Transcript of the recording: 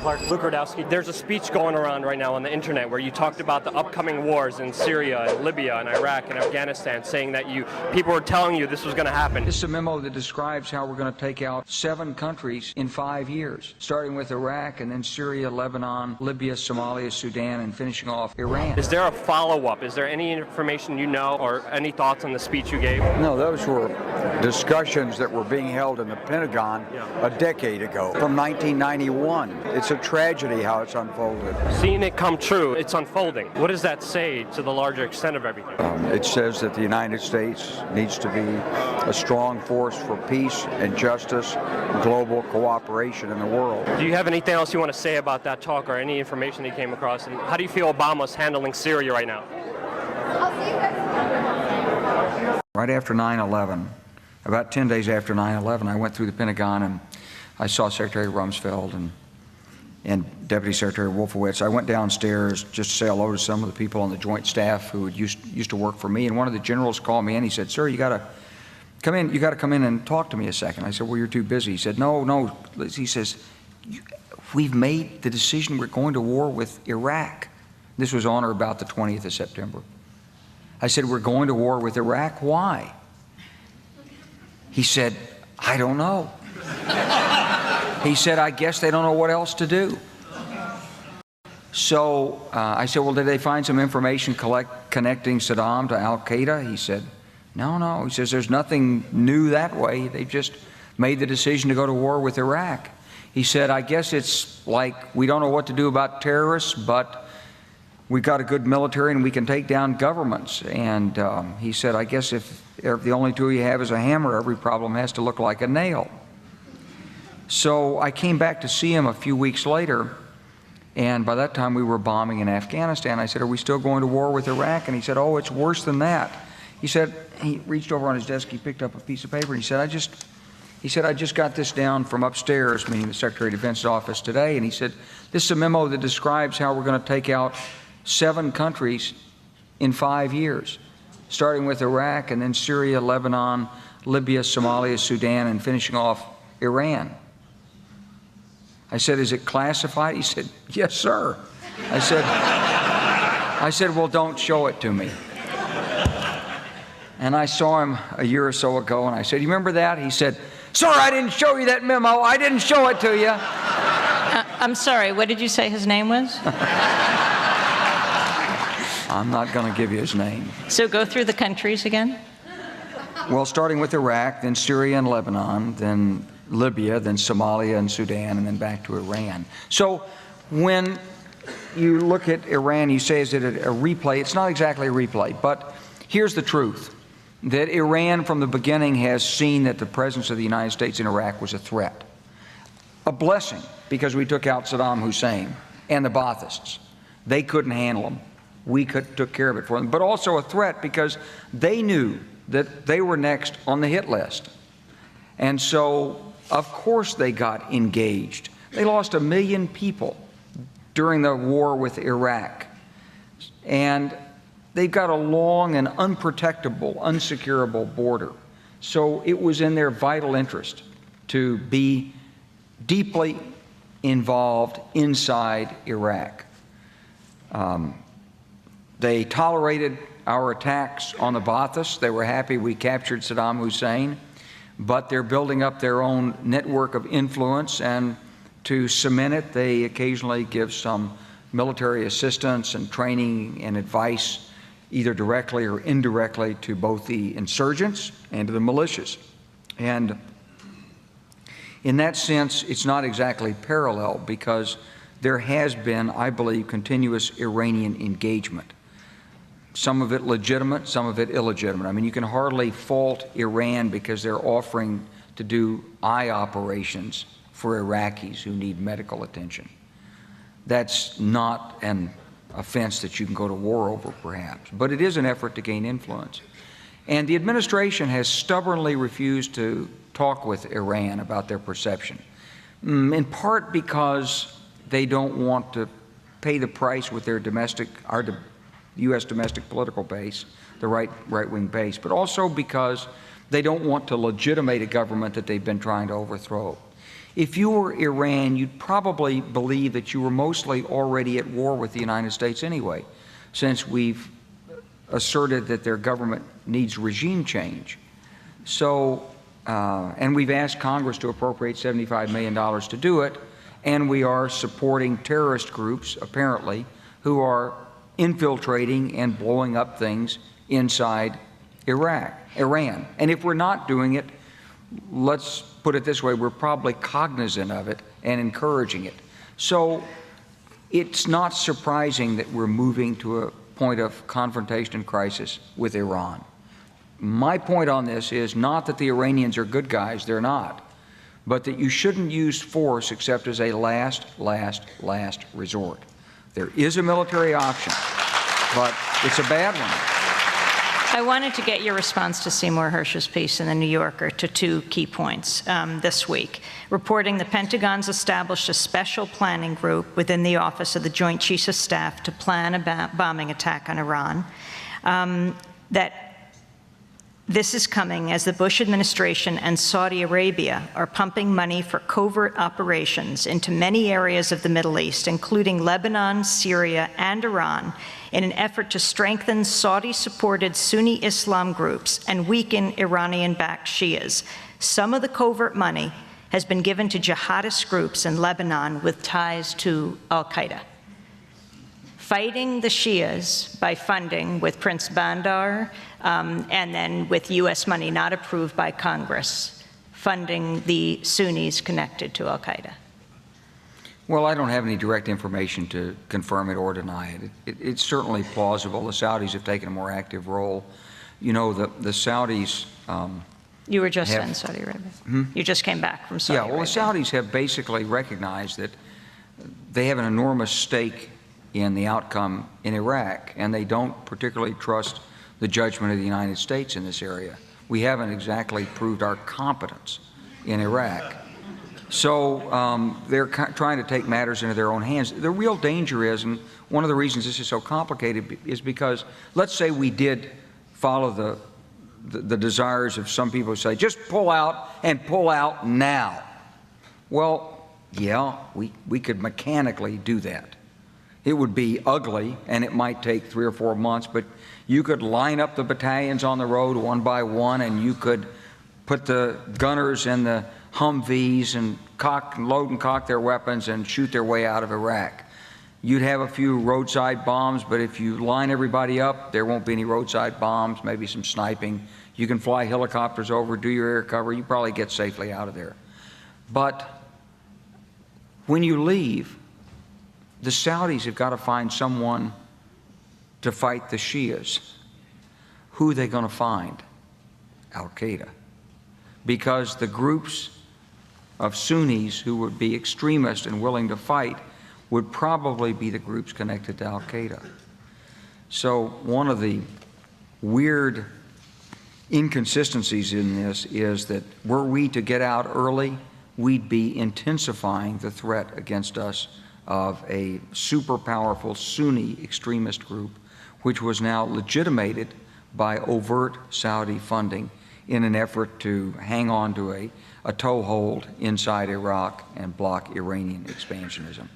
There's a speech going around right now on the internet where you talked about the upcoming wars in Syria and Libya and Iraq and Afghanistan, saying that people were telling you this was going to happen. This is a memo that describes how we're going to take out 7 countries in 5 years, starting with Iraq and then Syria, Lebanon, Libya, Somalia, Sudan, and finishing off Iran. Is there a follow-up? Is there any information you know or any thoughts on the speech you gave? No, those were discussions that were being held in the Pentagon a decade ago, from 1991. It's a tragedy how it's unfolded. Seeing it come true, it's unfolding. What does that say to the larger extent of everything? It says that the United States needs to be a strong force for peace and justice, global cooperation in the world. Do you have anything else you want to say about that talk or any information you came across? And how do you feel Obama's handling Syria right now? Right after 9/11, about 10 days after 9/11, I went through the Pentagon and I saw Secretary Rumsfeld and Deputy Secretary Wolfowitz. I went downstairs just to say hello to some of the people on the Joint Staff who used to work for me, and one of the generals called me in. He said, "Sir, you got to come in. You got to come in and talk to me a second." I said, "Well, you're too busy." He said, "No." He says, "We've made the decision. We're going to war with Iraq." This was on or about the 20th of September. I said, "We're going to war with Iraq. Why?" He said, "I don't know." He said, "I guess they don't know what else to do." So I said, "Well, did they find some information connecting Saddam to Al-Qaeda?" He said, No. He says, "There's nothing new that way. They just made the decision to go to war with Iraq." He said, "I guess it's like we don't know what to do about terrorists, but we've got a good military and we can take down governments." And he said, "I guess if the only tool you have is a hammer, every problem has to look like a nail." So I came back to see him a few weeks later, and by that time we were bombing in Afghanistan. I said, "Are we still going to war with Iraq?" And he said, "Oh, it's worse than that." He said, he reached over on his desk, he picked up a piece of paper, and he said, I just got this down from upstairs," meaning the Secretary of Defense's office today, and he said, "This is a memo that describes how we're going to take out 7 countries in 5 years, starting with Iraq and then Syria, Lebanon, Libya, Somalia, Sudan, and finishing off Iran." I said, "Is it classified?" He said, "Yes, sir." I said, "Well, don't show it to me." And I saw him a year or so ago, and I said, "You remember that?" He said, "Sir, I didn't show you that memo. I didn't show it to you." I'm sorry, what did you say his name was? I'm not going to give you his name. So go through the countries again? Well, starting with Iraq, then Syria and Lebanon, then Libya, then Somalia and Sudan, and then back to Iran. So when you look at Iran, you say, is it a replay? It's not exactly a replay, but here's the truth, that Iran from the beginning has seen that the presence of the United States in Iraq was a threat. A blessing, because we took out Saddam Hussein and the Baathists. They couldn't handle them. We took care of it for them. But also a threat because they knew that they were next on the hit list. And so, of course, they got engaged. They lost 1 million people during the war with Iraq. And they've got a long and unprotectable, unsecurable border. So it was in their vital interest to be deeply involved inside Iraq. They tolerated our attacks on the Baathists. They were happy we captured Saddam Hussein, but they're building up their own network of influence, and to cement it, they occasionally give some military assistance and training and advice, either directly or indirectly, to both the insurgents and to the militias. And in that sense, it's not exactly parallel, because there has been, I believe, continuous Iranian engagement. Some of it legitimate, some of it illegitimate. I mean, you can hardly fault Iran because they're offering to do eye operations for Iraqis who need medical attention. That's not an offense that you can go to war over, perhaps, but it is an effort to gain influence. And the administration has stubbornly refused to talk with Iran about their perception, in part because they don't want to pay the price with their our U.S. domestic political base, the right-wing base, but also because they don't want to legitimate a government that they've been trying to overthrow. If you were Iran, you'd probably believe that you were mostly already at war with the United States anyway, since we've asserted that their government needs regime change. So, and we've asked Congress to appropriate $75 million to do it, and we are supporting terrorist groups, apparently, who are infiltrating and blowing up things inside Iran. And if we're not doing it, let's put it this way, we're probably cognizant of it and encouraging it. So it's not surprising that we're moving to a point of confrontation and crisis with Iran. My point on this is not that the Iranians are good guys, they're not, but that you shouldn't use force except as a last resort. There is a military option, but it's a bad one. I wanted to get your response to Seymour Hersh's piece in The New Yorker to two key points this week, reporting the Pentagon's established a special planning group within the Office of the Joint Chiefs of Staff to plan a bombing attack on Iran, that this is coming as the Bush administration and Saudi Arabia are pumping money for covert operations into many areas of the Middle East, including Lebanon, Syria, and Iran, in an effort to strengthen Saudi-supported Sunni Islam groups and weaken Iranian-backed Shias. Some of the covert money has been given to jihadist groups in Lebanon with ties to al-Qaeda. Fighting the Shias by funding with Prince Bandar, and then with U.S. money not approved by Congress, funding the Sunnis connected to al-Qaeda. Well, I don't have any direct information to confirm it or deny it. It's certainly plausible. The Saudis have taken a more active role. You know, the Saudis you were just in Saudi Arabia. You just came back from Saudi Arabia. Yeah, well, the Saudis have basically recognized that they have an enormous stake in the outcome in Iraq, and they don't particularly trust the judgment of the United States in this area. We haven't exactly proved our competence in Iraq. So they're trying to take matters into their own hands. The real danger is, and one of the reasons this is so complicated, is because let's say we did follow the desires of some people who say, just pull out and pull out now. Well, yeah, we could mechanically do that. It would be ugly, and it might take 3 or 4 months, but you could line up the battalions on the road one by one, and you could put the gunners in the Humvees and load and cock their weapons and shoot their way out of Iraq. You'd have a few roadside bombs, but if you line everybody up, there won't be any roadside bombs, maybe some sniping. You can fly helicopters over, do your air cover, you probably get safely out of there. But when you leave, the Saudis have got to find someone to fight the Shias. Who are they going to find? Al-Qaeda. Because the groups of Sunnis who would be extremists and willing to fight would probably be the groups connected to Al-Qaeda. So one of the weird inconsistencies in this is that were we to get out early, we'd be intensifying the threat against us of a super powerful Sunni extremist group, which was now legitimated by overt Saudi funding in an effort to hang on to a toehold inside Iraq and block Iranian expansionism.